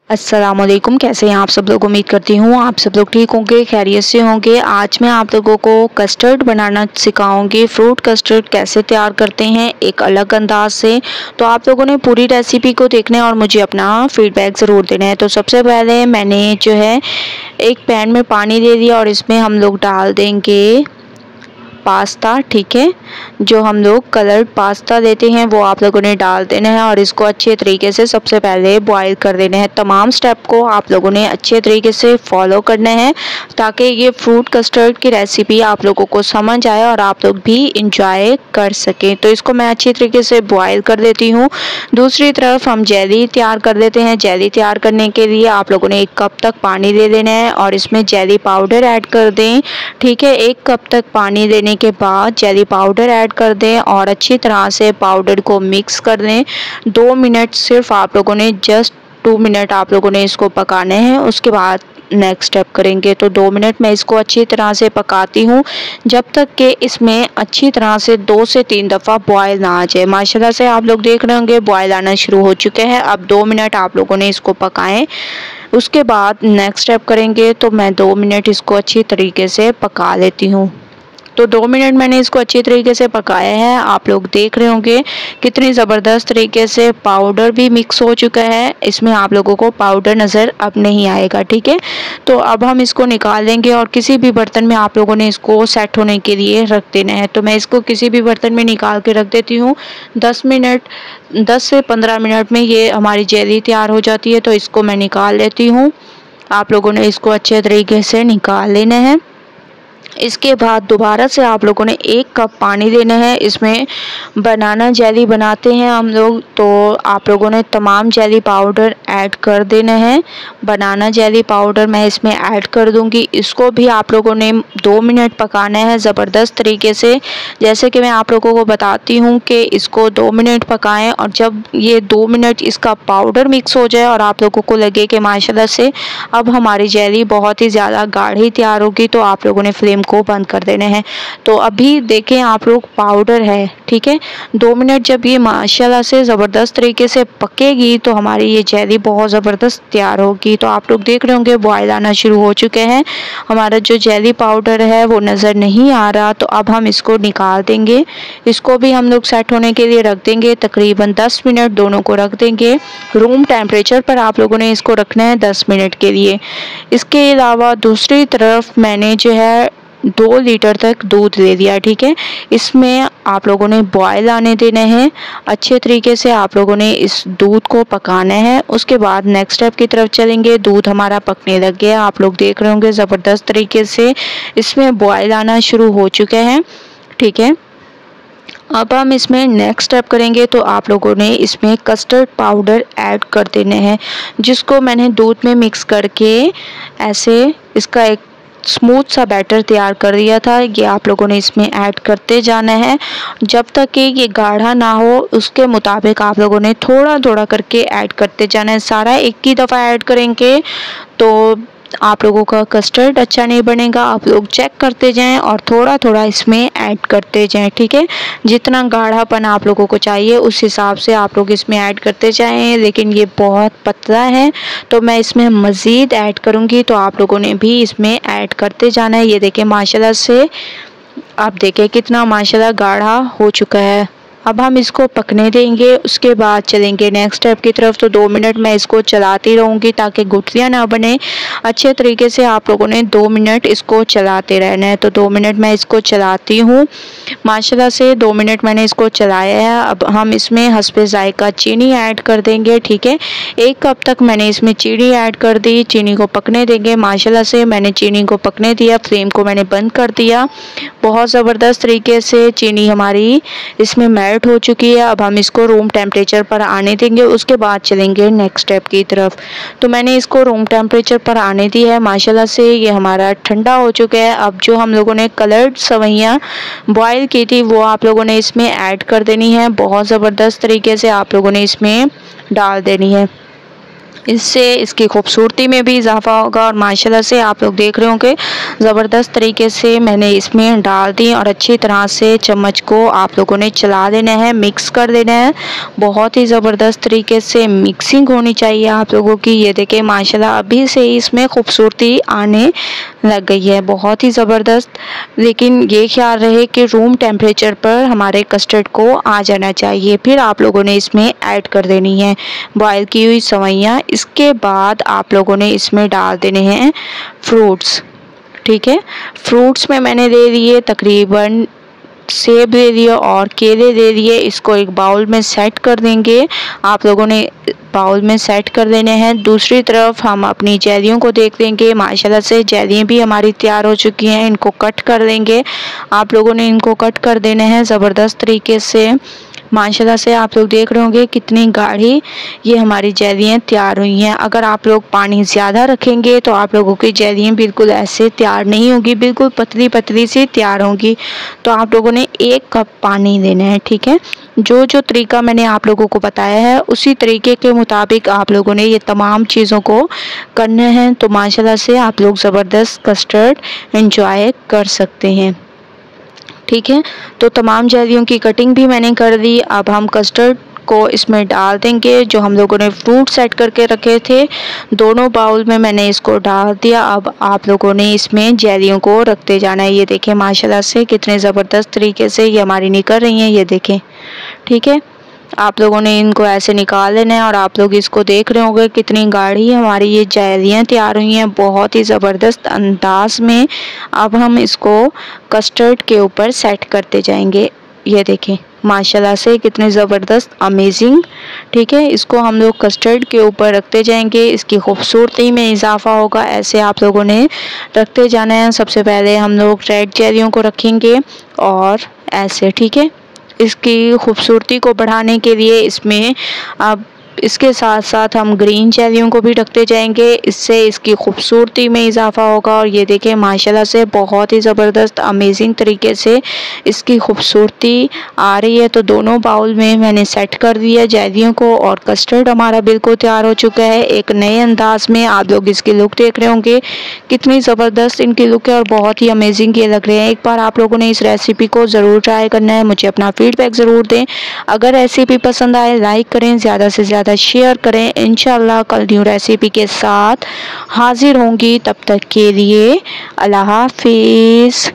अस्सलाम वालेकुम। कैसे हैं आप सब लोग? उम्मीद करती हूँ आप सब लोग ठीक होंगे, खैरियत से होंगे। आज मैं आप लोगों को कस्टर्ड बनाना सिखाऊंगी। फ्रूट कस्टर्ड कैसे तैयार करते हैं एक अलग अंदाज से। तो आप लोगों ने पूरी रेसिपी को देखना है और मुझे अपना फीडबैक ज़रूर देना है। तो सबसे पहले मैंने जो है एक पैन में पानी दे दिया और इसमें हम लोग डाल देंगे पास्ता। ठीक है, जो हम लोग कलर्ड पास्ता लेते हैं वो आप लोगों ने डाल देना है और इसको अच्छे तरीके से सबसे पहले बॉईल कर देना है। तमाम स्टेप को आप लोगों ने अच्छे तरीके से फॉलो करना है ताकि ये फ्रूट कस्टर्ड की रेसिपी आप लोगों को समझ आए और आप लोग भी इंजॉय कर सकें। तो इसको मैं अच्छी तरीके से बॉईल कर देती हूँ। दूसरी तरफ हम जेली तैयार कर लेते हैं। जेली तैयार करने के लिए आप लोगों ने 1 कप तक पानी दे देना है और इसमें जेली पाउडर ऐड कर दें। ठीक है, 1 कप तक पानी देने के बाद जेली पाउडर ऐड कर दें और अच्छी तरह से पाउडर को मिक्स कर दें। 2 मिनट सिर्फ आप लोगों ने जस्ट 2 मिनट आप लोगों ने इसको पकाने हैं। उसके बाद नेक्स्ट स्टेप करेंगे। तो 2 मिनट मैं इसको अच्छी तरह से पकाती हूँ जब तक कि इसमें अच्छी तरह से 2 से 3 दफ़ा बॉयल ना आ जाए। माशाल्लाह से आप लोग देख रहे होंगे बॉयल आना शुरू हो चुके हैं। अब 2 मिनट आप लोगों ने इसको पकाएं। उसके बाद नेक्स्ट स्टेप करेंगे। तो मैं 2 मिनट इसको अच्छी तरीके से पका लेती हूँ। तो 2 मिनट मैंने इसको अच्छी तरीके से पकाया है। आप लोग देख रहे होंगे कितनी ज़बरदस्त तरीके से पाउडर भी मिक्स हो चुका है। इसमें आप लोगों को पाउडर नज़र अब नहीं आएगा। ठीक है, तो अब हम इसको निकाल लेंगे और किसी भी बर्तन में आप लोगों ने इसको सेट होने के लिए रख देना है। तो मैं इसको किसी भी बर्तन में निकाल के रख देती हूँ। 10 से 15 मिनट में ये हमारी जेली तैयार हो जाती है। तो इसको मैं निकाल लेती हूँ। आप लोगों ने इसको अच्छे तरीके से निकाल लेना है। इसके बाद दोबारा से आप लोगों ने 1 कप पानी देना है। इसमें बनाना जेली बनाते हैं हम लोग, तो आप लोगों ने तमाम जेली पाउडर ऐड कर देना है। बनाना जेली पाउडर मैं इसमें ऐड कर दूंगी। इसको भी आप लोगों ने 2 मिनट पकाना है ज़बरदस्त तरीके से। जैसे कि मैं आप लोगों को बताती हूँ कि इसको 2 मिनट पकाएं और जब ये 2 मिनट इसका पाउडर मिक्स हो जाए और आप लोगों को लगे कि माशाल्लाह से अब हमारी जेली बहुत ही ज़्यादा गाढ़ी तैयार होगी, तो आप लोगों ने फ्लेम को बंद कर देना है। तो अभी देखें आप लोग पाउडर है। ठीक है, 2 मिनट जब ये माशाल्लाह से ज़बरदस्त तरीके से पकेगी तो हमारी ये जेली बहुत ज़बरदस्त तैयार होगी। तो आप लोग देख रहे होंगे बॉयल आना शुरू हो चुके हैं। हमारा जो जेली पाउडर है वो नज़र नहीं आ रहा। तो अब हम इसको निकाल देंगे। इसको भी हम लोग सेट होने के लिए रख देंगे। तकरीबन 10 मिनट दोनों को रख देंगे। रूम टेम्परेचर पर आप लोगों ने इसको रखना है 10 मिनट के लिए। इसके अलावा दूसरी तरफ मैंने जो है 2 लीटर तक दूध ले लिया। ठीक है, इसमें आप लोगों ने बॉयल आने देना है। अच्छे तरीके से आप लोगों ने इस दूध को पकाना है। उसके बाद नेक्स्ट स्टेप की तरफ चलेंगे। दूध हमारा पकने लग गया। आप लोग देख रहे होंगे ज़बरदस्त तरीके से इसमें बॉयल आना शुरू हो चुके हैं। ठीक है, अब हम इसमें नेक्स्ट स्टेप करेंगे। तो आप लोगों ने इसमें कस्टर्ड पाउडर ऐड कर देने हैं, जिसको मैंने दूध में मिक्स करके ऐसे इसका एक स्मूथ सा बैटर तैयार कर दिया था। ये आप लोगों ने इसमें ऐड करते जाना है जब तक कि ये गाढ़ा ना हो। उसके मुताबिक आप लोगों ने थोड़ा थोड़ा करके ऐड करते जाना है। सारा एक ही दफ़ा ऐड करेंगे तो आप लोगों का कस्टर्ड अच्छा नहीं बनेगा। आप लोग चेक करते जाएं और थोड़ा थोड़ा इसमें ऐड करते जाएं। ठीक है, जितना गाढ़ापन आप लोगों को चाहिए उस हिसाब से आप लोग इसमें ऐड करते जाएं। लेकिन ये बहुत पतला है तो मैं इसमें मज़ीद ऐड करूँगी, तो आप लोगों ने भी इसमें ऐड करते जाना है। ये देखें माशाल्लाह से, आप देखें कितना माशाल्लाह गाढ़ा हो चुका है। अब हम इसको पकने देंगे। उसके बाद चलेंगे नेक्स्ट स्टेप की तरफ। तो 2 मिनट मैं इसको चलाती रहूँगी ताकि गुठलियाँ ना बने। अच्छे तरीके से आप लोगों ने 2 मिनट इसको चलाते रहना है। तो 2 मिनट मैं इसको चलाती हूँ। माशाल्लाह से 2 मिनट मैंने इसको चलाया है। अब हम इसमें हस्बे ज़ायका चीनी ऐड कर देंगे। ठीक है, 1 कप तक मैंने इसमें चीनी ऐड कर दी। चीनी को पकने देंगे। माशाल्लाह से मैंने चीनी को पकने दिया। फ्लेम को मैंने बंद कर दिया। बहुत ज़बरदस्त तरीके से चीनी हमारी इसमें मेल्ट हो चुकी है। अब हम इसको रूम टेम्परेचर पर आने देंगे। उसके बाद चलेंगे नेक्स्ट स्टेप की तरफ। तो मैंने इसको रूम टेम्परेचर पर आने दी है। माशाल्लाह से ये हमारा ठंडा हो चुका है। अब जो हम लोगों ने कलर्ड सवैयाँ बॉयल की थी वो आप लोगों ने इसमें ऐड कर देनी है। बहुत ज़बरदस्त तरीके से आप लोगों ने इसमें डाल देनी है। इससे इसकी खूबसूरती में भी इजाफा होगा। और माशाल्लाह से आप लोग देख रहे होंगे ज़बरदस्त तरीके से मैंने इसमें डाल दी और अच्छी तरह से चम्मच को आप लोगों ने चला देना है, मिक्स कर देना है। बहुत ही ज़बरदस्त तरीके से मिक्सिंग होनी चाहिए आप लोगों की। ये देखें माशाल्लाह अभी से ही इसमें खूबसूरती आने लग गई है, बहुत ही ज़बरदस्त। लेकिन ये ख्याल रहे कि रूम टेम्परेचर पर हमारे कस्टर्ड को आ जाना चाहिए। फिर आप लोगों ने इसमें ऐड कर देनी है बॉयल की हुई सेवइयाँ। इसके बाद आप लोगों ने इसमें डाल देने हैं फ्रूट्स। ठीक है, फ्रूट्स में मैंने दे दिए तकरीबन सेब दे दिए और केले दे दिए। इसको एक बाउल में सेट कर देंगे, आप लोगों ने बाउल में सेट कर देने हैं। दूसरी तरफ हम अपनी जेलियों को देख लेंगे। माशाल्लाह से जेलियाँ भी हमारी तैयार हो चुकी हैं, इनको कट कर देंगे। आप लोगों ने इनको कट कर देने हैं ज़बरदस्त तरीके से। माशाल्लाह से आप लोग देख रहे होंगे कितनी गाढ़ी ये हमारी जेलियाँ तैयार हुई हैं। अगर आप लोग पानी ज़्यादा रखेंगे तो आप लोगों की जेलियाँ बिल्कुल ऐसे तैयार नहीं होगी, बिल्कुल पतली पतली सी तैयार होंगी। तो आप लोगों ने 1 कप पानी देना है। ठीक है, जो तरीका मैंने आप लोगों को बताया है उसी तरीके के मुताबिक आप लोगों ने ये तमाम चीज़ों को करना है। तो माशाल्लाह से आप लोग ज़बरदस्त कस्टर्ड एंजॉय कर सकते हैं। ठीक है, तो तमाम जेलियों की कटिंग भी मैंने कर दी। अब हम कस्टर्ड को इसमें डाल देंगे। जो हम लोगों ने फ्रूट सेट करके रखे थे दोनों बाउल में मैंने इसको डाल दिया। अब आप लोगों ने इसमें जेलियों को रखते जाना है। ये देखें माशाल्लाह से कितने ज़बरदस्त तरीके से ये हमारी निकल रही हैं, ये देखें। ठीक है, आप लोगों ने इनको ऐसे निकाल लेना है और आप लोग इसको देख रहे होंगे कितनी गाढ़ी हमारी ये जेलियाँ तैयार हुई हैं, बहुत ही ज़बरदस्त अंदाज में। अब हम इसको कस्टर्ड के ऊपर सेट करते जाएंगे। ये देखें माशाल्लाह से कितने ज़बरदस्त अमेजिंग। ठीक है, इसको हम लोग कस्टर्ड के ऊपर रखते जाएंगे, इसकी खूबसूरती में इजाफा होगा। ऐसे आप लोगों ने रखते जाना है। सबसे पहले हम लोग रेड जेलियों को रखेंगे और ऐसे। ठीक है, इसकी खूबसूरती को बढ़ाने के लिए इसमें अब इसके साथ साथ हम ग्रीन जेलियों को भी रखते जाएंगे, इससे इसकी खूबसूरती में इजाफा होगा। और ये देखें माशाल्लाह से बहुत ही ज़बरदस्त अमेजिंग तरीके से इसकी खूबसूरती आ रही है। तो दोनों बाउल में मैंने सेट कर दिया जेलियों को और कस्टर्ड हमारा बिल्कुल तैयार हो चुका है एक नए अंदाज में। आप लोग इसकी लुक देख रहे होंगे कितनी ज़बरदस्त इनकी लुक है और बहुत ही अमेजिंग ये लग रहे हैं। एक बार आप लोगों ने इस रेसिपी को ज़रूर ट्राई करना है, मुझे अपना फीडबैक ज़रूर दें। अगर रेसिपी पसंद आए लाइक करें, ज़्यादा से ज़्यादा शेयर करें। इंशाल्लाह कल न्यू रेसिपी के साथ हाजिर होंगी, तब तक के लिए अल्लाह हाफिज़।